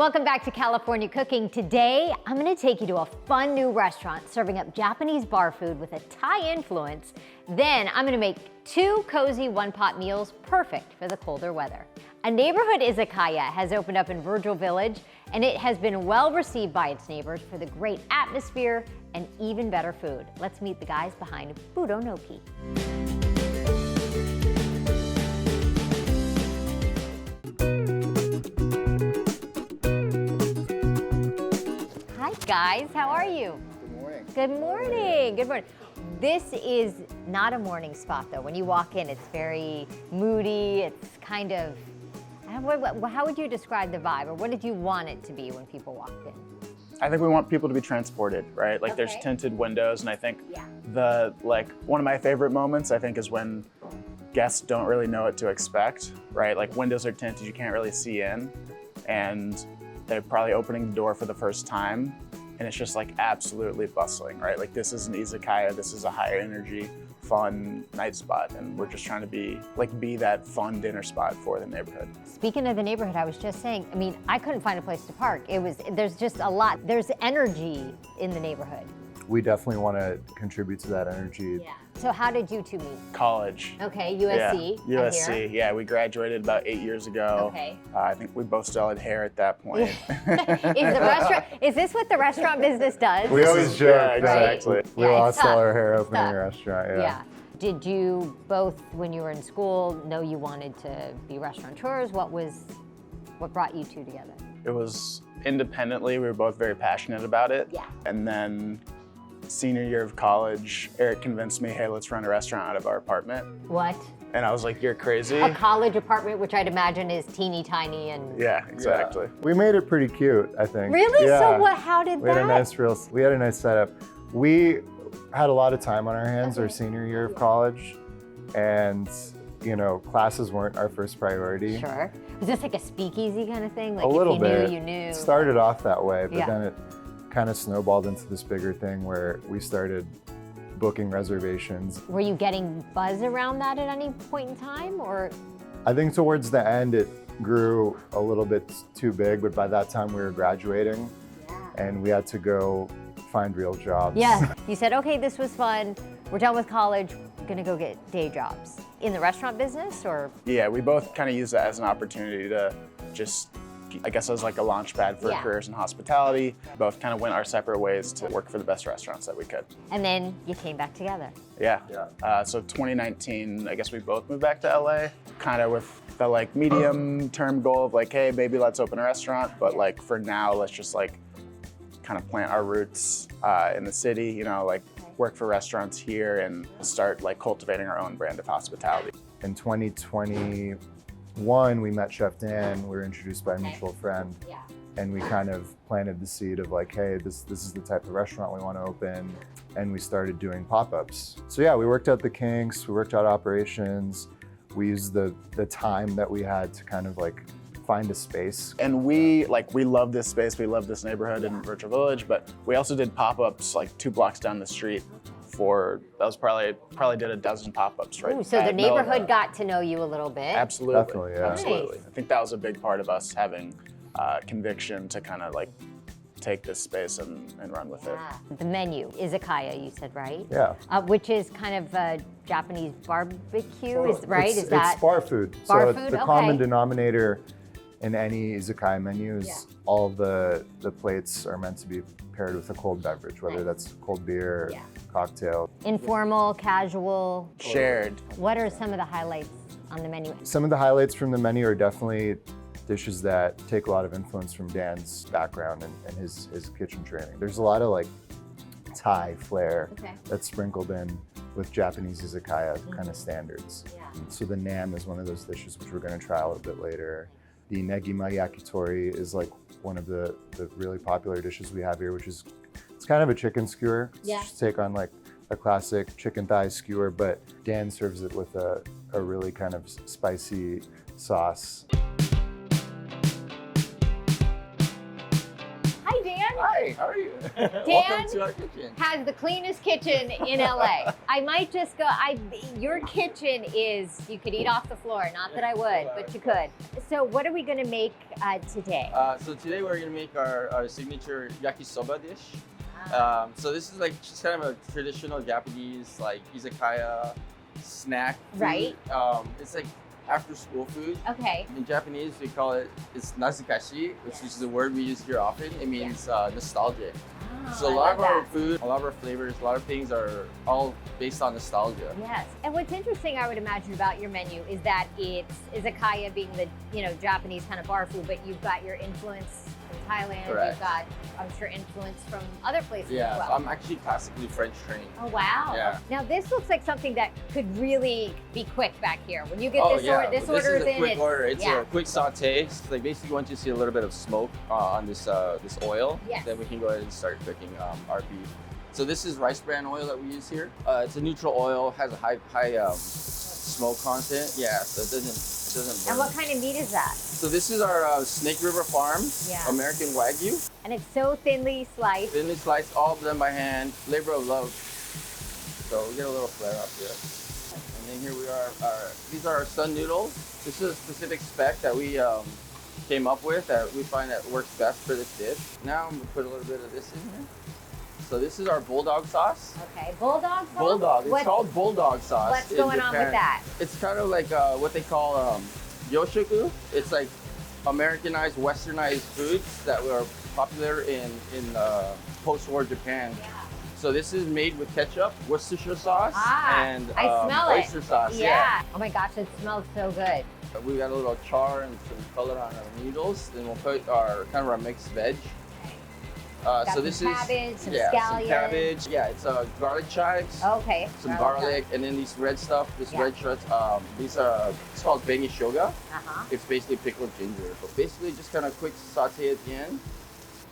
Welcome back to California Cooking. Today, I'm gonna take you to a fun new restaurant serving up Japanese bar food with a Thai influence. Then I'm gonna make 2 cozy one-pot meals perfect for the colder weather. A neighborhood izakaya has opened up in Virgil Village, and it has been well received by its neighbors for the great atmosphere and even better food. Let's meet the guys behind Budonoki. Guys, how are you? Good morning. Good morning. Good morning. This is not a morning spot, though. When you walk in, it's very moody. It's kind of, how would you describe the vibe, or what did you want it to be when people walked in? I think we want people to be transported, right? Like there's tinted windows, and I think one of my favorite moments, I think, is when guests don't really know what to expect, right? Like windows are tinted, you can't really see in, and they're probably opening the door for the first time, and it's just like absolutely bustling, right? Like this is an izakaya, this is a high energy, fun night spot, and we're just trying to be that fun dinner spot for the neighborhood. Speaking of the neighborhood, I was just saying, I mean, I couldn't find a place to park. There's just a lot. There's energy in the neighborhood. We definitely want to contribute to that energy. Yeah. So how did you two meet? College. Okay, USC. Yeah, USC. Yeah, we graduated about 8 years ago. Okay. I think we both still had hair at that point. Is this what the restaurant business does? We always joke. Yeah, exactly. We Yeah, lost it's all tough. our hair It's opening tough. a restaurant. Yeah. Yeah. Did you both, when you were in school, know you wanted to be restaurateurs? What brought you two together? It was independently, we were both very passionate about it. Yeah. And then senior year of college, Eric convinced me, hey, let's run a restaurant out of our apartment. What? And I was like, you're crazy. A college apartment, which I'd imagine is teeny tiny and... Yeah, exactly. Yeah. We made it pretty cute, I think. Really? Yeah. So how did We had that? we had a nice setup. We had a lot of time on our hands our senior year of college, and classes weren't our first priority. Sure. Was this like a speakeasy kind of thing? Like A little if you bit. knew, you knew. It started off that way, but Yeah. then it kind of snowballed into this bigger thing where we started booking reservations. Were you getting buzz around that at any point in time, or? I think towards the end it grew a little bit too big, but by that time we were graduating and we had to go find real jobs. Yeah. You said, okay, this was fun. We're done with college. We're gonna go get day jobs. In the restaurant business, or? Yeah, we both kind of used that as an opportunity to just, I guess, as like a launch pad for careers in hospitality. Both kind of went our separate ways to work for the best restaurants that we could. And then you came back together. Yeah. So 2019, I guess we both moved back to LA, kind of with the like medium term goal of like, hey, maybe let's open a restaurant. But like for now, let's just like kind of plant our roots in the city, work for restaurants here and start like cultivating our own brand of hospitality. In 2021, we met Chef Dan. We were introduced by a mutual friend. Yeah. And we kind of planted the seed of like, hey, this is the type of restaurant we want to open. And we started doing pop-ups. So yeah, we worked out the kinks, we worked out operations. We used the time that we had to kind of like find a space. And we love this space, we love this neighborhood in Virgil Village, but we also did pop-ups like 2 blocks down the street probably did a dozen pop-ups, right? Ooh, so the neighborhood got to know you a little bit. Absolutely. Definitely, yeah. Absolutely. Nice. I think that was a big part of us having conviction to kind of like take this space and run with it. The menu, izakaya, you said, right? Yeah. Which is kind of a Japanese barbecue, right? It's bar food. Bar so food, the okay. common denominator in any izakaya menu is all the plates are meant to be paired with a cold beverage, whether that's cold beer, cocktail. Informal, casual. Shared. What are some of the highlights on the menu? Some of the highlights from the menu are definitely dishes that take a lot of influence from Dan's background and his kitchen training. There's a lot of like Thai flair that's sprinkled in with Japanese izakaya kind of standards. So the nam is one of those dishes which we're going to try a little bit later. The negima yakitori is like one of the really popular dishes we have here, which is, it's kind of a chicken skewer. It's just take on like a classic chicken thigh skewer, but Dan serves it with a really kind of spicy sauce. Hi, Dan. Hi. Hi, how are you? Dan Welcome to our kitchen. has the cleanest kitchen in LA. I might just go, your kitchen is, you could eat off the floor. Not that I would, but you could. So what are we gonna make today? So today we're gonna make our signature yakisoba dish. So this is like just kind of a traditional Japanese like izakaya snack food. Right. It's like after school food. Okay. In Japanese, we call it's nazukashi, which is the word we use here often. It means nostalgic. So a lot of our food, a lot of our flavors, a lot of things are all based on nostalgia. Yes. And what's interesting, I would imagine, about your menu is that it's izakaya being the Japanese kind of bar food, but you've got your influence from Thailand. Correct. You've got, I'm sure, influence from other places as Yeah, well. I'm actually classically French trained. Oh wow! Yeah. Now this looks like something that could really be quick back here. When you get this This order is a in, quick order. It's yeah. a quick saute. It's like basically once you see a little bit of smoke on this this oil, Yes. then we can go ahead and start cooking our beef. So this is rice bran oil that we use here. It's a neutral oil, has a high smoke content. Yeah, so it doesn't burn. And what kind of meat is that? So this is our Snake River Farm Yeah. American Wagyu. And it's so thinly sliced. Thinly sliced, all done by hand, labor of love. So we get a little flare up here. And then here we are. These are our sun noodles. This is a specific spec that we came up with that we find that works best for this dish. Now I'm gonna put a little bit of this in here. So this is our bulldog sauce. Okay, bulldog sauce? Bulldog. It's called bulldog sauce. What's in going on with Japan. that? It's kind of like what they call yoshoku. It's like Americanized, westernized foods that were popular in post-war Japan. Yeah. So this is made with ketchup, Worcestershire sauce, and I smell oyster it. sauce. Yeah. Oh my gosh, it smells so good. We got a little char and some color on our noodles. Then we'll put our mixed veg. Got So some this cabbage, is some some scallions. cabbage. Yeah, it's garlic chives. Okay. Some garlic, and then these red stuff, red shreds. These are it's called beni shoga. Uh-huh. It's basically pickled ginger. But basically, just kind of quick saute at the end.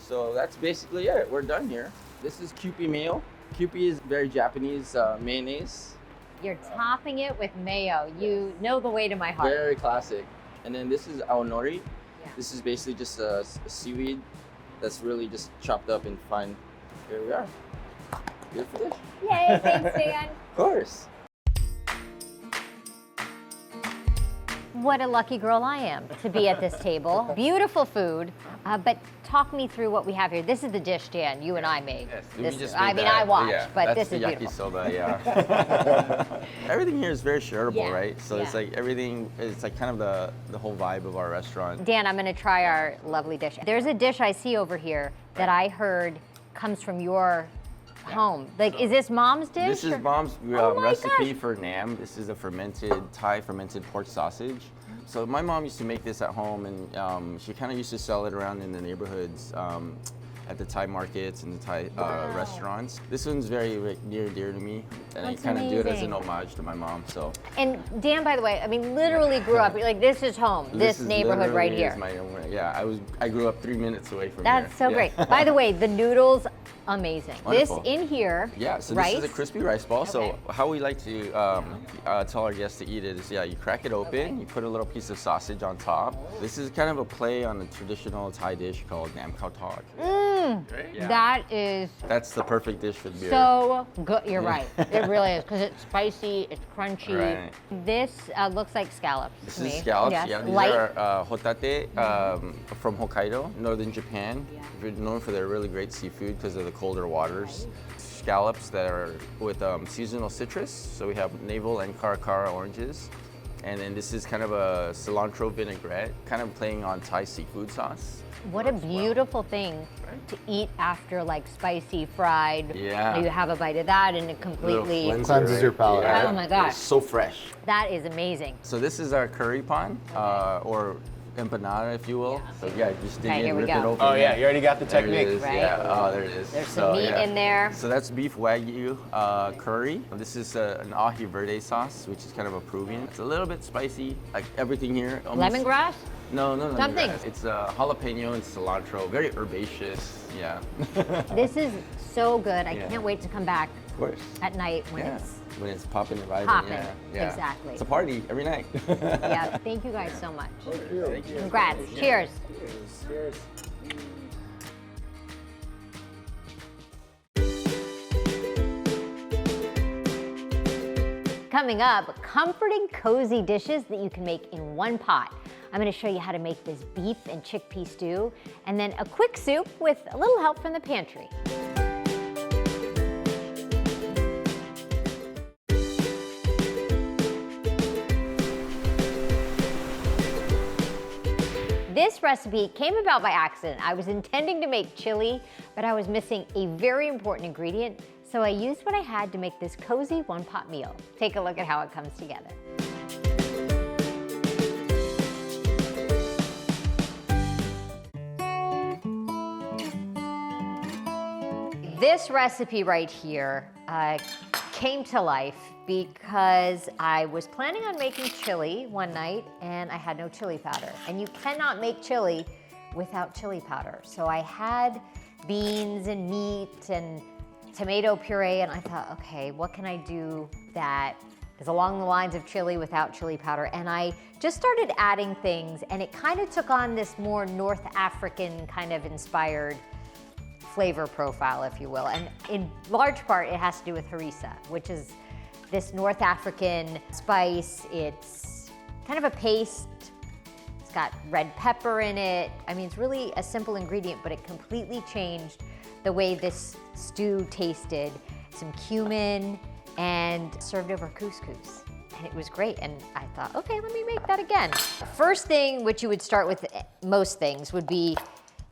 So that's basically it. We're done here. This is Chickpea mayo. Chickpea is very Japanese mayonnaise. You're topping it with mayo. You know the way to my heart. Very classic. And then this is aonori. Yeah. This is basically just a seaweed that's really just chopped up and fine. Here we are. Beautiful dish. Yay, thanks, Dan. Of course. What a lucky girl I am to be at this table. Beautiful food, but talk me through what we have here. This is the dish, Dan, you and I made. Yes, This, we just I made mean, that. I watched, Yeah, but that's this is the beautiful. yakisoba, yeah. Everything here is very shareable, Yeah, right? So it's yeah. like everything, it's like kind of the whole vibe of our restaurant. Dan, I'm gonna try our lovely dish. There's a dish I see over here that I heard comes from your home. Like, is this Mom's dish? This is or- Mom's Oh my recipe gosh. for nam. This is a Thai fermented pork sausage. So my mom used to make this at home, and she kind of used to sell it around in the neighborhoods at the Thai markets and the Thai restaurants. This one's very near and dear to me, and That's I kind of do it as amazing. an homage to my mom. So And Dan, by the way, I mean, literally grew up, like, this is home, this is neighborhood right literally here. is my own, yeah, I grew up 3 minutes away from That's so here. great. By the way, the noodles, amazing. Wonderful. This in here, Yeah, so rice. this is a crispy rice ball. Okay. So how we like to tell our guests to eat it is, you crack it open, you put a little piece of sausage on top. This is kind of a play on a traditional Thai dish called nam khao tok. Right? Yeah. That is That's the perfect dish with beer. so good. You're right. It really is, because it's spicy, it's crunchy. Right. This looks like scallops This to is me. scallops. Yes. Yeah, these Light. are hotate from Hokkaido, northern Japan. They're known for their really great seafood because of the colder waters. Scallops that are with seasonal citrus. So we have navel and caracara oranges. And then this is kind of a cilantro vinaigrette, kind of playing on Thai seafood sauce. What a beautiful thing to eat after, like, spicy fried. Yeah. You have a bite of that and it completely, Cleanses your palate, Yeah. right? Oh my gosh. It's so fresh. that is amazing. So this is our curry pan, or empanada, if you will. So yeah, just dig Okay, in, here we rip go. it open. Oh yeah, you already got the There it technique. is, Right. Yeah, oh, there it is. There's some meat in there. So that's beef wagyu curry. This is an ahi verde sauce, which is kind of a Peruvian. It's a little bit spicy, like everything here. Almost. Lemongrass? No, no, Something. lemongrass. It's jalapeno and cilantro, very herbaceous. Yeah. This is so good. I Yeah. can't wait to come back Of course. at night when Yeah. it's, When it's popping and vibing. Popping, Yeah. Yeah. exactly. It's a party every night. yeah. Thank you guys so much. Thank you. Congrats. Cheers. Cheers. Coming up, comforting, cozy dishes that you can make in one pot. I'm gonna show you how to make this beef and chickpea stew, and then a quick soup with a little help from the pantry. This recipe came about by accident. I was intending to make chili, but I was missing a very important ingredient, so I used what I had to make this cozy one-pot meal. Take a look at how it comes together. This recipe right here came to life because I was planning on making chili one night and I had no chili powder. And you cannot make chili without chili powder. So I had beans and meat and tomato puree, and I thought, okay, what can I do that is along the lines of chili without chili powder? And I just started adding things, and it kind of took on this more North African kind of inspired flavor profile, if you will. And in large part, it has to do with harissa, which is this North African spice. It's kind of a paste. It's got red pepper in it. I mean, it's really a simple ingredient, but it completely changed the way this stew tasted. Some cumin and served over couscous. And it was great. And I thought, okay, let me make that again. First thing, which you would start with most things, would be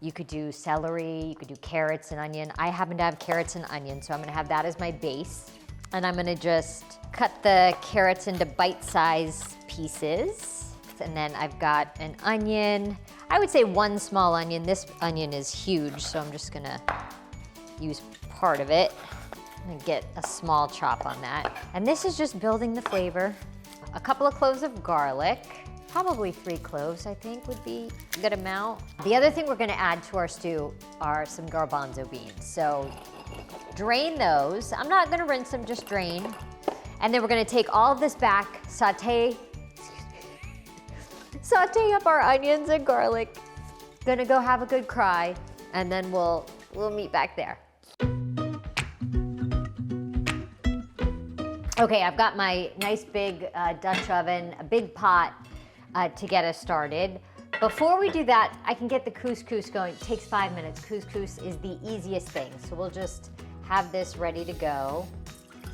you could do celery, you could do carrots and onion. I happen to have carrots and onion, so I'm gonna have that as my base. And I'm gonna just cut the carrots into bite-sized pieces. And then I've got an onion. I would say one small onion. This onion is huge, so I'm just gonna use part of it and get a small chop on that. And this is just building the flavor. A couple of cloves of garlic. Probably 3 cloves, I think, would be a good amount. The other thing we're gonna add to our stew are some garbanzo beans. So drain those. I'm not gonna rinse them, just drain. And then we're gonna take all of this back, saute up our onions and garlic. Gonna go have a good cry, and then we'll meet back there. Okay, I've got my nice big Dutch oven, a big pot to get us started. Before we do that, I can get the couscous going. It takes 5 minutes. Couscous is the easiest thing. So we'll just have this ready to go.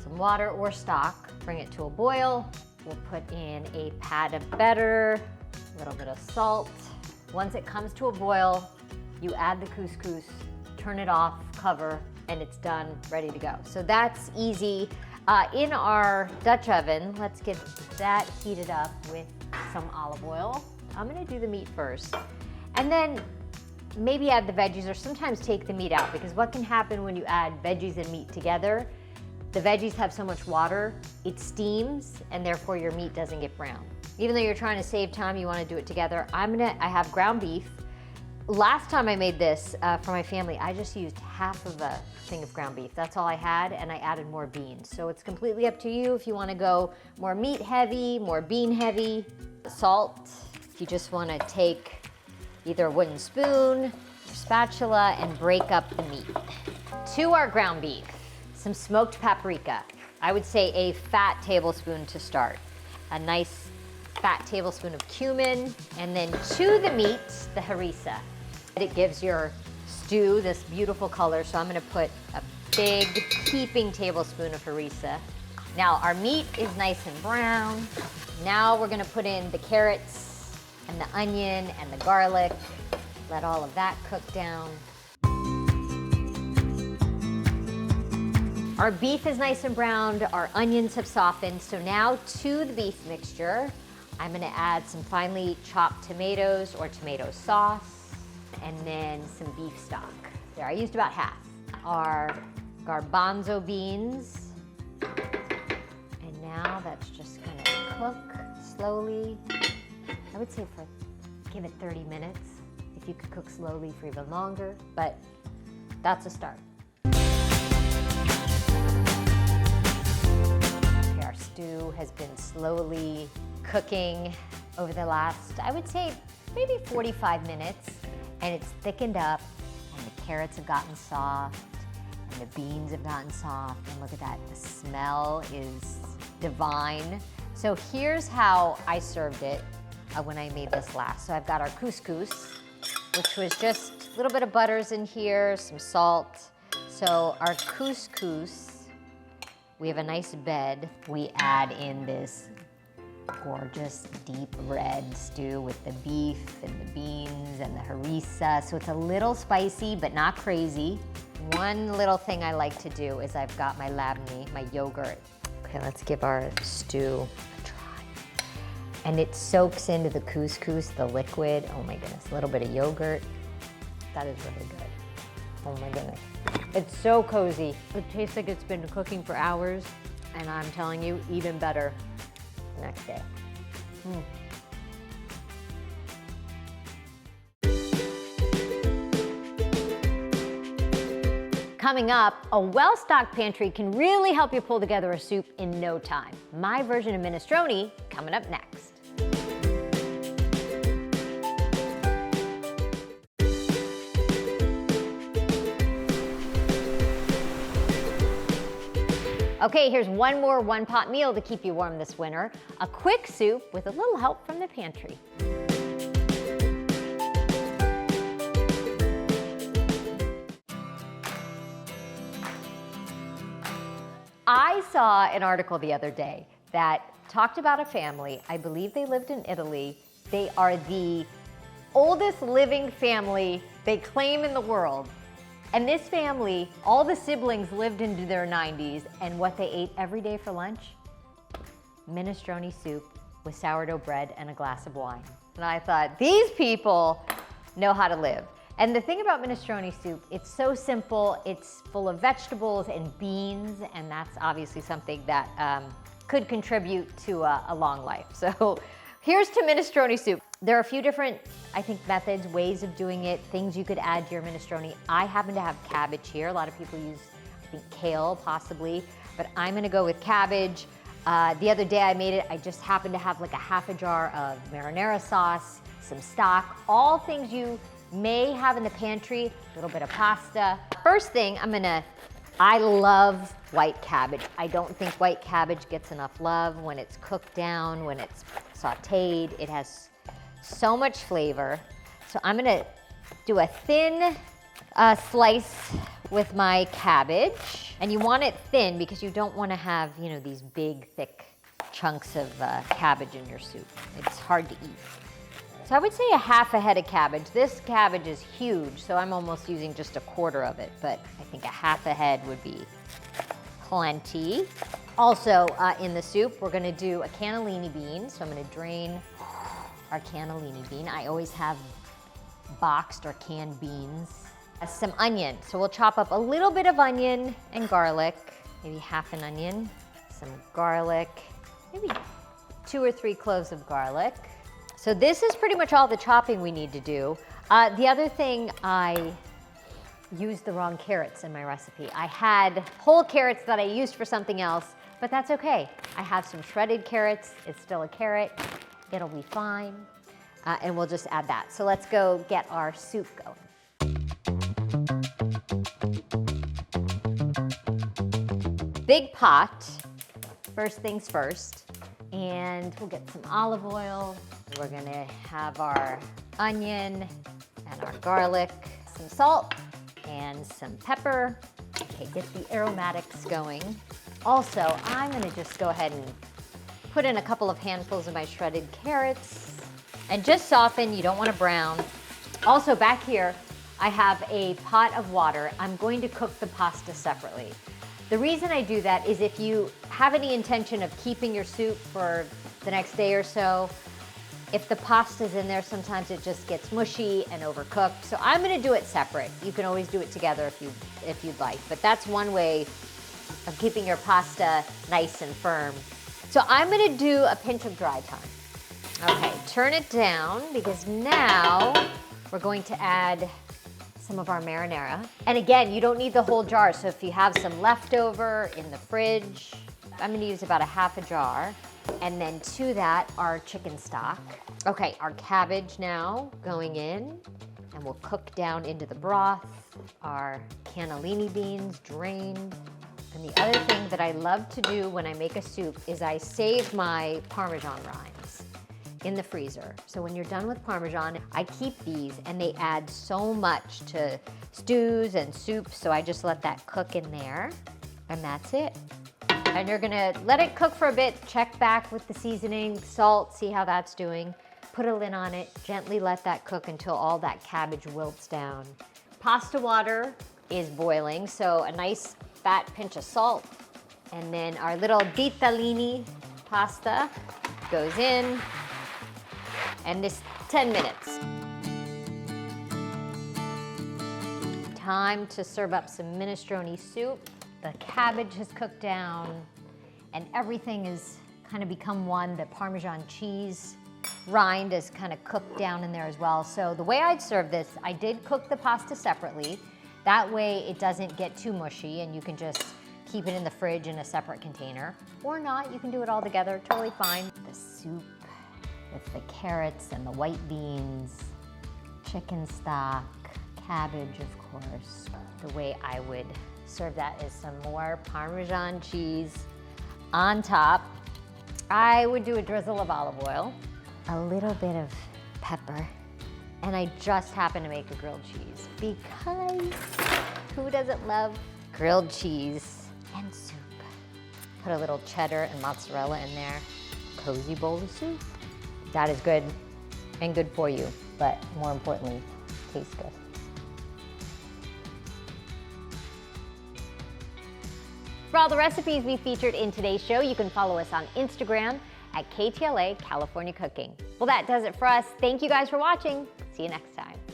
Some water or stock, bring it to a boil. We'll put in a pat of butter, a little bit of salt. Once it comes to a boil, you add the couscous, turn it off, cover, and it's done, ready to go. So that's easy. In our Dutch oven, let's get that heated up with some olive oil. I'm gonna do the meat first. And then maybe add the veggies, or sometimes take the meat out, because what can happen when you add veggies and meat together, the veggies have so much water, it steams, and therefore your meat doesn't get brown. Even though you're trying to save time, you wanna do it together. I have ground beef. Last time I made this for my family, I just used half of a thing of ground beef. That's all I had, and I added more beans. So it's completely up to you if you wanna go more meat heavy, more bean heavy. Salt, if you just wanna take either a wooden spoon or spatula and break up the meat. To our ground beef, some smoked paprika. I would say a fat tablespoon to start. A nice fat tablespoon of cumin, and then to the meat, the harissa. It gives your stew this beautiful color, so I'm gonna put a big heaping tablespoon of harissa. Now our meat is nice and brown. Now we're gonna put in the carrots and the onion and the garlic. Let all of that cook down. Our beef is nice and browned, our onions have softened, so now to the beef mixture, I'm gonna add some finely chopped tomatoes or tomato sauce, and then some beef stock. There, I used about half. Our garbanzo beans. And now that's just gonna cook slowly. I would say give it 30 minutes. If you could cook slowly for even longer, but that's a start. Okay, our stew has been slowly cooking over the last, I would say, maybe 45 minutes, and it's thickened up, and the carrots have gotten soft, and the beans have gotten soft, and look at that, the smell is divine. So here's how I served it when I made this last. So I've got our couscous, which was just a little bit of butters in here, some salt. So our couscous, we have a nice bed. We add in this gorgeous deep red stew with the beef and the beans and the harissa. So it's a little spicy, but not crazy. One little thing I like to do is I've got my labneh, my yogurt. Okay, let's give our stew a try. And it soaks into the couscous, the liquid. Oh my goodness, a little bit of yogurt. That is really good. Oh my goodness. It's so cozy. It tastes like it's been cooking for hours, and I'm telling you, even better the next day. Coming up, a well-stocked pantry can really help you pull together a soup in no time. My version of minestrone coming up next. Okay, here's one more one-pot meal to keep you warm this winter. A quick soup with a little help from the pantry. I saw an article the other day that talked about a family. I believe they lived in Italy. They are the oldest living family they claim in the world. And this family, all the siblings lived into their 90s, and what they ate every day for lunch? Minestrone soup with sourdough bread and a glass of wine. And I thought, these people know how to live. And the thing about minestrone soup, it's so simple. It's full of vegetables and beans, and that's obviously something that could contribute to a long life. So here's to minestrone soup. There are a few different, I think, methods, ways of doing it, things you could add to your minestrone. I happen to have cabbage here. A lot of people use, I think, kale possibly, but I'm gonna go with cabbage. The other day I made it, I just happened to have like a half a jar of marinara sauce, some stock, all things you may have in the pantry, a little bit of pasta. First thing, I love white cabbage. I don't think white cabbage gets enough love when it's cooked down, when it's sauteed. It has so much flavor. So I'm gonna do a thin slice with my cabbage. And you want it thin because you don't wanna have, you know, these big, thick chunks of cabbage in your soup. It's hard to eat. So I would say a half a head of cabbage. This cabbage is huge, so I'm almost using just a quarter of it, but I think a half a head would be plenty. Also in the soup, we're gonna do a cannellini bean. So I'm gonna drain our cannellini bean. I always have boxed or canned beans. Some onion. So we'll chop up a little bit of onion and garlic, maybe half an onion, some garlic, maybe 2 or 3 cloves of garlic. So this is pretty much all the chopping we need to do. The other thing, I used the wrong carrots in my recipe. I had whole carrots that I used for something else, but that's okay. I have some shredded carrots. It's still a carrot. It'll be fine. And we'll just add that. So let's go get our soup going. Big pot, first things first. And we'll get some olive oil. We're gonna have our onion and our garlic, some salt and some pepper. Okay, get the aromatics going. Also, I'm gonna just go ahead and put in a couple of handfuls of my shredded carrots and just soften. You don't want to brown. Also back here, I have a pot of water. I'm going to cook the pasta separately. The reason I do that is if you have any intention of keeping your soup for the next day or so, if the pasta's in there, sometimes it just gets mushy and overcooked. So I'm gonna do it separate. You can always do it together if you'd like, but that's one way of keeping your pasta nice and firm. So I'm gonna do a pinch of dry thyme. Okay, turn it down because now we're going to add some of our marinara. And again, you don't need the whole jar, so if you have some leftover in the fridge, I'm gonna use about a half a jar. And then to that, our chicken stock. Okay, our cabbage now going in, and we'll cook down into the broth. Our cannellini beans drained. And the other thing that I love to do when I make a soup is I save my Parmesan rinds in the freezer. So when you're done with Parmesan, I keep these and they add so much to stews and soups, so I just let that cook in there, and that's it. And you're gonna let it cook for a bit, check back with the seasoning, salt, see how that's doing. Put a lid on it, gently let that cook until all that cabbage wilts down. Pasta water is boiling, so a nice fat pinch of salt. And then our little ditalini pasta goes in, and this 10 minutes. Time to serve up some minestrone soup. The cabbage has cooked down and everything has kind of become one. The Parmesan cheese rind is kind of cooked down in there as well. So the way I'd serve this, I did cook the pasta separately. That way it doesn't get too mushy and you can just keep it in the fridge in a separate container. Or not, you can do it all together, totally fine. The soup with the carrots and the white beans, chicken stock, cabbage, of course. The way I would serve that is some more Parmesan cheese on top. I would do a drizzle of olive oil, a little bit of pepper, and I just happen to make a grilled cheese because who doesn't love grilled cheese and soup? Put a little cheddar and mozzarella in there. Cozy bowl of soup. That is good and good for you, but more importantly, tastes good. For all the recipes we featured in today's show, you can follow us on Instagram at KTLA California Cooking. Well, that does it for us. Thank you guys for watching. See you next time.